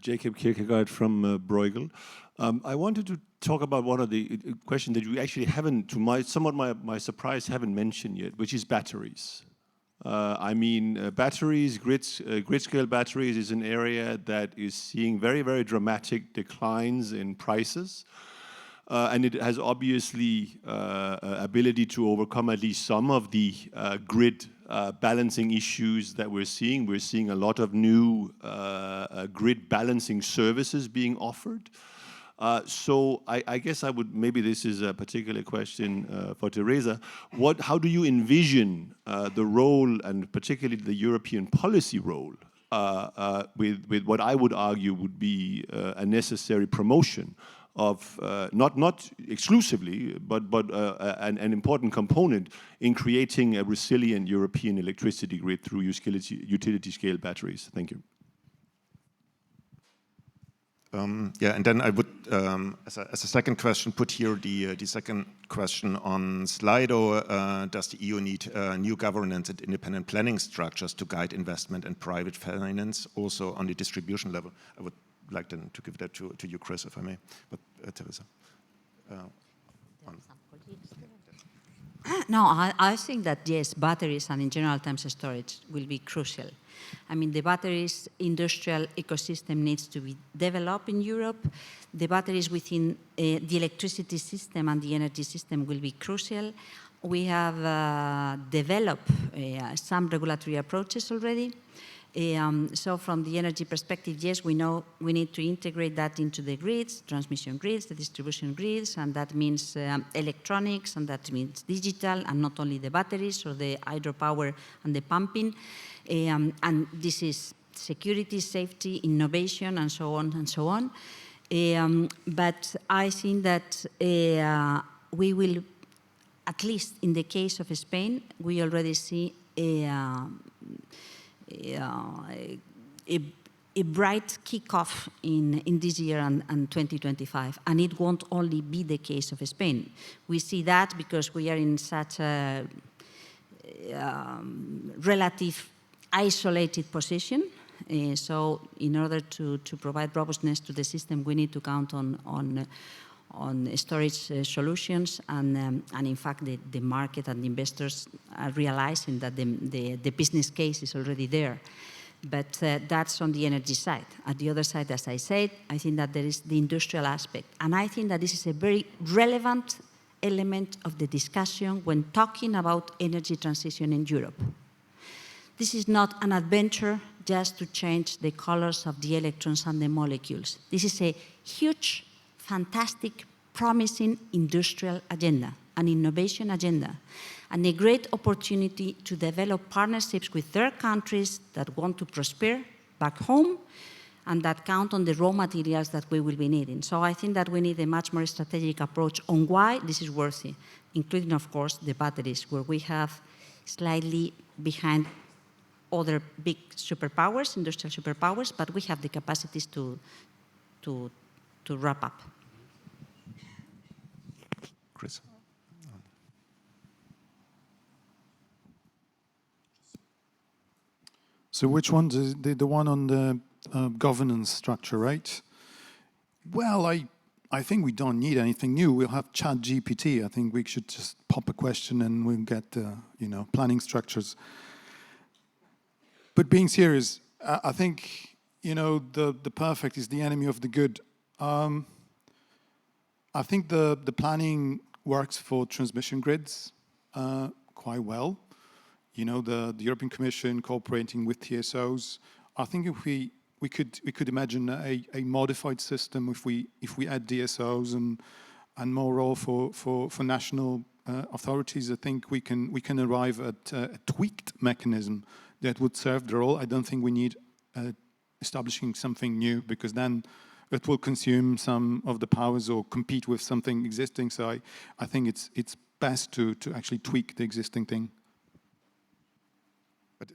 Jacob Kierkegaard from Bruegel. I wanted to talk about one of the questions that you actually haven't, to my surprise, haven't mentioned yet, which is batteries. I mean, batteries, grid-scale batteries is an area that is seeing very, very dramatic declines in prices. And it has obviously ability to overcome at least some of the grid balancing issues that we're seeing. We're seeing a lot of new grid balancing services being offered. So I guess maybe this is a particular question for Teresa. How do you envision the role, and particularly the European policy role, with what I would argue would be a necessary promotion of not exclusively, but an important component in creating a resilient European electricity grid through utility-scale batteries? Thank you. Yeah, and then I would, as a second question, put here the second question on Slido. Does the EU need new governance and independent planning structures to guide investment and private finance, also on the distribution level? I would like then to give that to you, Chris, if I may. But Teresa. No, I think that yes, batteries and in general terms storage will be crucial. I mean, the batteries industrial ecosystem needs to be developed in Europe. The batteries within the electricity system and the energy system will be crucial. We have developed some regulatory approaches already. So from the energy perspective, yes, we know we need to integrate that into the grids, transmission grids, the distribution grids, and that means electronics, and that means digital, and not only the batteries or the hydropower and the pumping. And this is security, safety, innovation, and so on and so on. But I think that we will, at least in the case of Spain, we already see a a bright kickoff in this year and 2025, and it won't only be the case of Spain. We see that because we are in such a relative isolated position. So in order to provide robustness to the system, we need to count on storage solutions, and in fact the market and the investors are realizing that the business case is already there. But that's on the energy side. At the other side, as I said, I think that there is the industrial aspect, and I think that this is a very relevant element of the discussion when talking about energy transition in Europe. This is not an adventure just to change the colors of the electrons and the molecules. This is a huge, fantastic, promising industrial agenda, an innovation agenda, and a great opportunity to develop partnerships with third countries that want to prosper back home and that count on the raw materials that we will be needing. So I think that we need a much more strategic approach on why this is worthy, including, of course, the batteries, where we have slightly behind other big superpowers, industrial superpowers, but we have the capacities to wrap up. Chris. So which one? The one on the governance structure, right? Well, I think we don't need anything new. We'll have ChatGPT. I think we should just pop a question and we'll get planning structures. But being serious, I think the perfect is the enemy of the good. I think the planning works for transmission grids quite well. The European Commission cooperating with TSOs. I think if we could imagine a modified system if we add DSOs and more role for national authorities. I think we can arrive at a tweaked mechanism that would serve the role. I don't think we need establishing something new, because then it will consume some of the powers or compete with something existing. So I think it's best to actually tweak the existing thing. But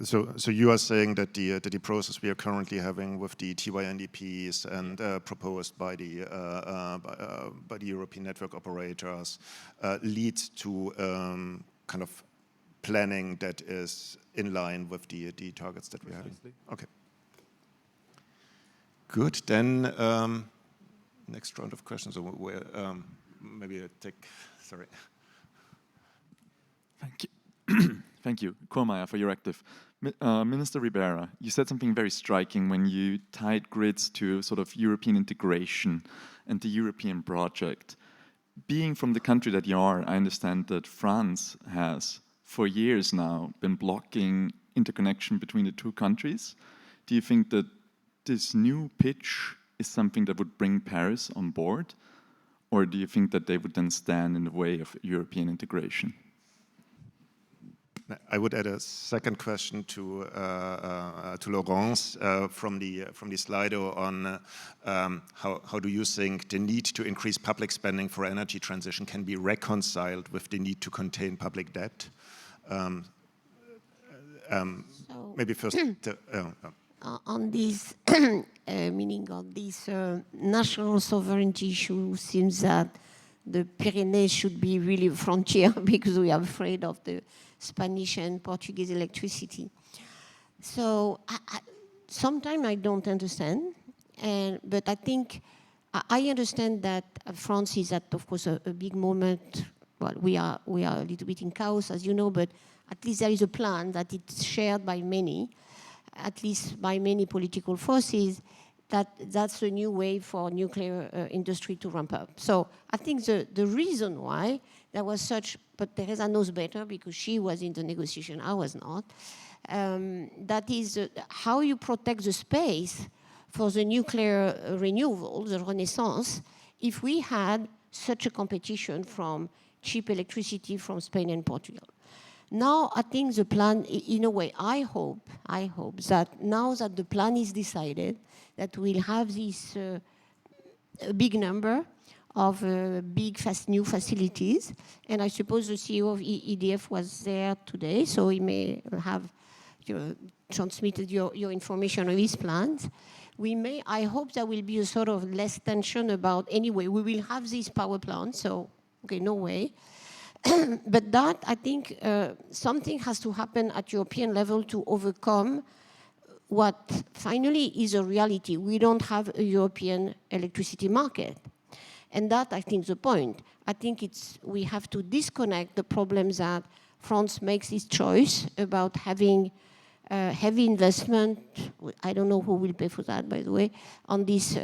so you are saying that the process we are currently having with the TYNDPs and proposed by the European network operators leads to kind of planning that is in line with the targets that we're having. Okay. Good. Then next round of questions. Maybe I take. Sorry. Thank you. Thank you, Kormaier, for your active. Minister Ribera, you said something very striking when you tied grids to sort of European integration and the European project. Being from the country that you are, I understand that France has, for years now, been blocking interconnection between the two countries. Do you think that this new pitch is something that would bring Paris on board? Or do you think that they would then stand in the way of European integration? I would add a second question to Laurence from the Slido on how do you think the need to increase public spending for energy transition can be reconciled with the need to contain public debt? Maybe first. On this, meaning on this national sovereignty issue, seems that the Pyrenees should be really a frontier because we are afraid of the Spanish and Portuguese electricity. So sometimes I don't understand, but I think I understand that France is at, of course, a big moment. Well, we are a little bit in chaos, as you know, but at least there is a plan that it's shared by many, at least by many political forces, that's a new way for nuclear industry to ramp up. So I think the reason why there was such, but Teresa knows better because she was in the negotiation, I was not, that is how you protect the space for the nuclear renewal, the renaissance, if we had such a competition from cheap electricity from Spain and Portugal. Now, I think the plan, in a way, I hope that now that the plan is decided, that we'll have this big number of big, new facilities. And I suppose the CEO of EDF was there today, so he may have, transmitted your information on his plans. I hope there will be a sort of less tension about, anyway, we will have this power plant, so, okay, no way. But that, I think, something has to happen at European level to overcome what finally is a reality. We don't have a European electricity market. And that, I think, is the point. I think we have to disconnect the problems that France makes its choice about having heavy investment, I don't know who will pay for that, by the way, on this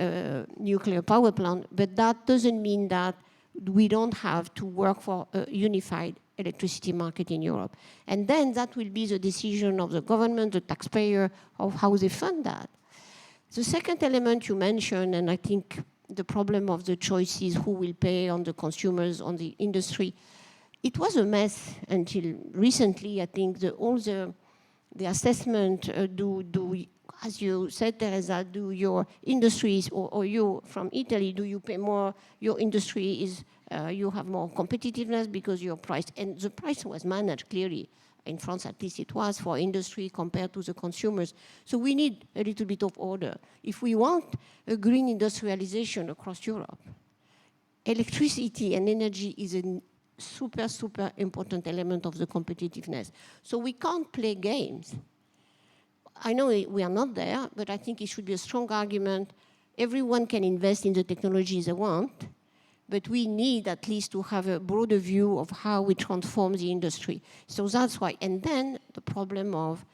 nuclear power plant, but that doesn't mean that we don't have to work for a unified electricity market in Europe. And then that will be the decision of the government, the taxpayer, of how they fund that. The second element you mentioned, and I think the problem of the choices, who will pay on the consumers, on the industry, it was a mess until recently. I think all the assessment, as you said, Teresa, do your industries, or you from Italy, do you pay more? Your industry is, you have more competitiveness because your price, and the price was managed clearly. In France, at least it was, for industry compared to the consumers. So we need a little bit of order. If we want a green industrialization across Europe, electricity and energy is a super, super important element of the competitiveness. So we can't play games. I know we are not there, but I think it should be a strong argument. Everyone can invest in the technologies they want, but we need at least to have a broader view of how we transform the industry. So that's why. And then the problem of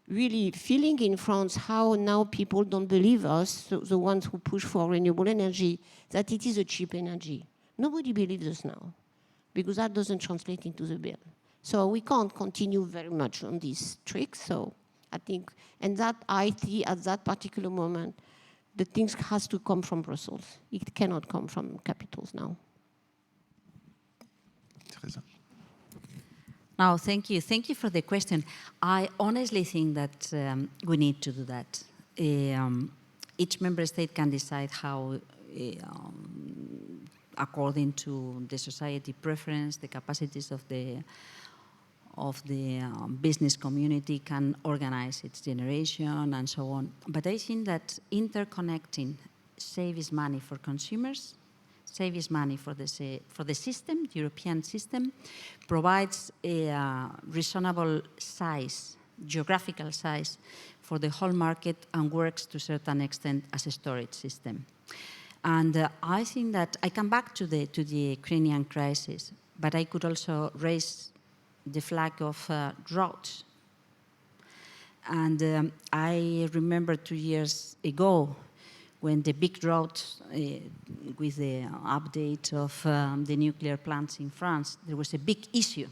really feeling in France how now people don't believe us, so the ones who push for renewable energy, that it is a cheap energy. Nobody believes us now, because that doesn't translate into the bill. So we can't continue very much on these tricks. So I think, and that IT at that particular moment, the things has to come from Brussels. It cannot come from capitals now. Teresa. No, thank you. Thank you for the question. I honestly think that we need to do that. Each member state can decide how, according to the society preference, the capacities of the business community, can organize its generation and so on. But I think that interconnecting saves money for consumers, saves money for the system, the European system, provides a reasonable size, geographical size for the whole market, and works to a certain extent as a storage system. And I think that I come back to the Ukrainian crisis, but I could also raise the flag of droughts. And I remember 2 years ago when the big drought, with the update of the nuclear plants in France, there was a big issue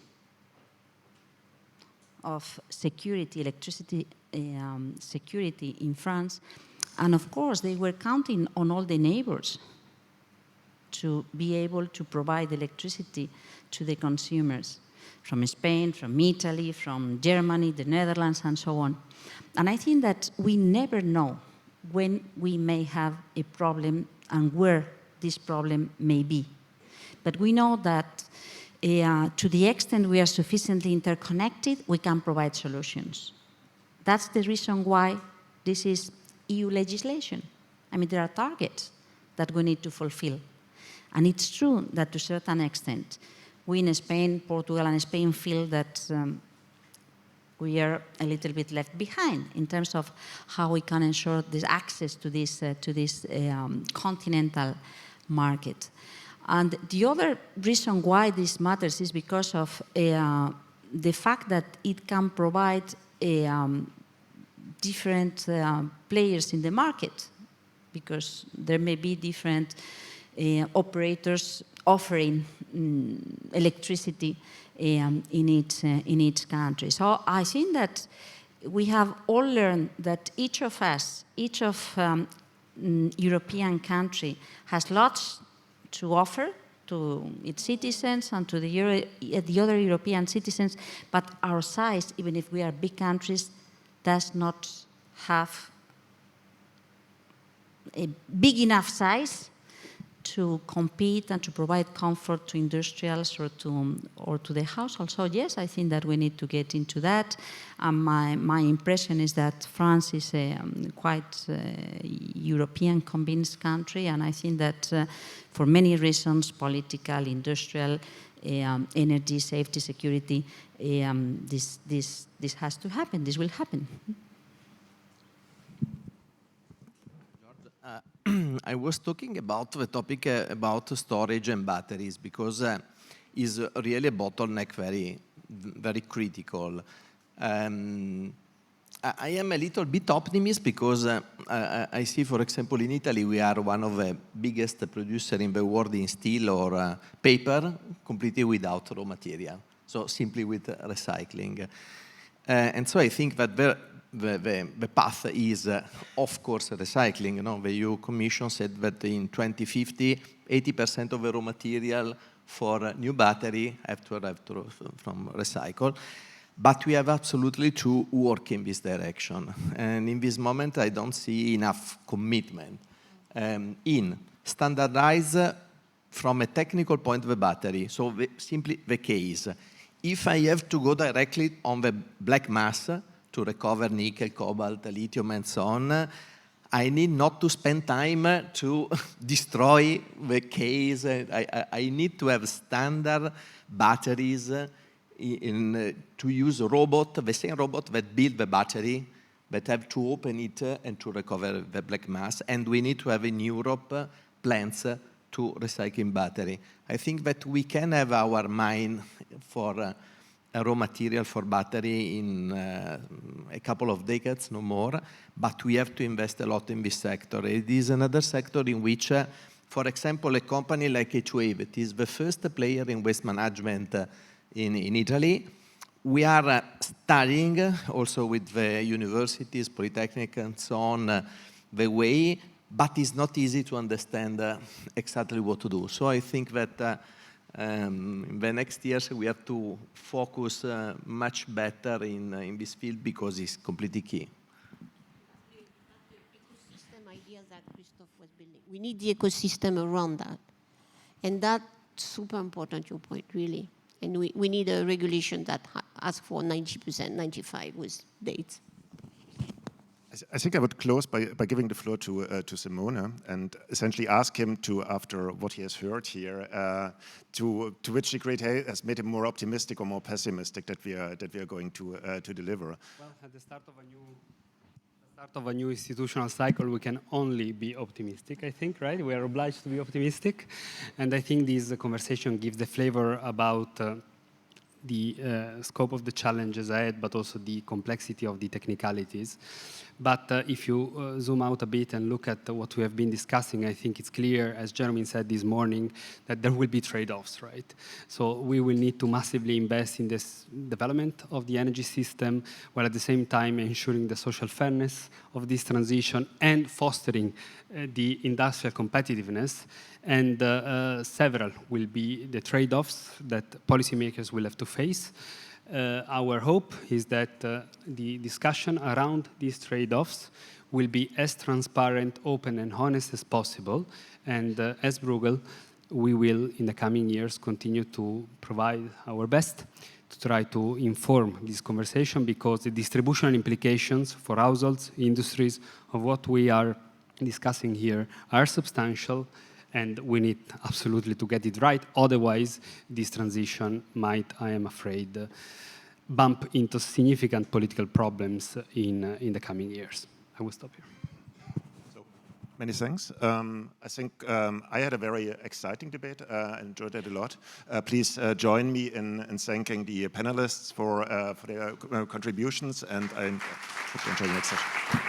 of security, electricity security in France. And of course, they were counting on all the neighbors to be able to provide electricity to the consumers, from Spain, from Italy, from Germany, the Netherlands, and so on. And I think that we never know when we may have a problem and where this problem may be. But we know that to the extent we are sufficiently interconnected, we can provide solutions. That's the reason why this is EU legislation. I mean, there are targets that we need to fulfill. And it's true that to a certain extent, we in Spain, Portugal and Spain feel that we are a little bit left behind in terms of how we can ensure this access to this continental market. And the other reason why this matters is because of the fact that it can provide different players in the market, because there may be different operators offering electricity in each country. So I think that we have all learned that each of us, each of European country has lots to offer to its citizens and to the other European citizens, but our size, even if we are big countries, does not have a big enough size to compete and to provide comfort to industrials or to the households. So yes, I think that we need to get into that. My impression is that France is a quite European convinced country, and I think that for many reasons, political, industrial, energy, safety, security, this has to happen. This will happen. I was talking about the topic about storage and batteries because is really a bottleneck, very critical. I am a little bit optimist because I see, for example, in Italy, we are one of the biggest producers in the world in steel or paper, completely without raw material, so simply with recycling. And so I think that the path is, of course, recycling. You know, the EU Commission said that in 2050, 80% of the raw material for a new battery have to arrive from recycle. But we have absolutely to work in this direction. And in this moment, I don't see enough commitment in standardize from a technical point of the battery. So simply the case. If I have to go directly on the black mass to recover nickel, cobalt, lithium, and so on, I need not to spend time to destroy the case. I need to have standard batteries to use a robot, the same robot that build the battery, but have to open it and to recover the black mass. And we need to have in Europe plants to recycling battery. I think that we can have our mind for a raw material for battery in a couple of decades, no more, but we have to invest a lot in this sector. It is another sector in which, for example, a company like H2A, that is the first player in waste management in Italy, we are studying also with the universities, polytechnic and so on, the way, but it's not easy to understand exactly what to do. So I think that in the next years we have to focus much better in this field because it's completely key. Ecosystem idea that Christophe was building. We need the ecosystem around that. And that's super important, your point, really. And we need a regulation that asks for 90%, 95% with dates. I think I would close by giving the floor to Simone and essentially ask him to, after what he has heard here, to which degree it has made him more optimistic or more pessimistic that we are going to deliver. Well, at the start of a new institutional cycle, we can only be optimistic, I think, right? We are obliged to be optimistic. And I think this conversation gives the flavor about the scope of the challenges ahead, but also the complexity of the technicalities. But if you zoom out a bit and look at what we have been discussing, I think it's clear, as Jeremy said this morning, that there will be trade-offs, right? So we will need to massively invest in this development of the energy system, while at the same time ensuring the social fairness of this transition and fostering the industrial competitiveness. And several will be the trade-offs that policymakers will have to face. Our hope is that the discussion around these trade-offs will be as transparent, open, and honest as possible. And as Bruegel, we will, in the coming years, continue to provide our best to try to inform this conversation, because the distributional implications for households, industries, of what we are discussing here are substantial. And we need absolutely to get it right. Otherwise, this transition might, I am afraid, bump into significant political problems in the coming years. I will stop here. So, many thanks. I think I had a very exciting debate. I enjoyed it a lot. Please join me in thanking the panelists for their contributions, and I hope you enjoy the next session.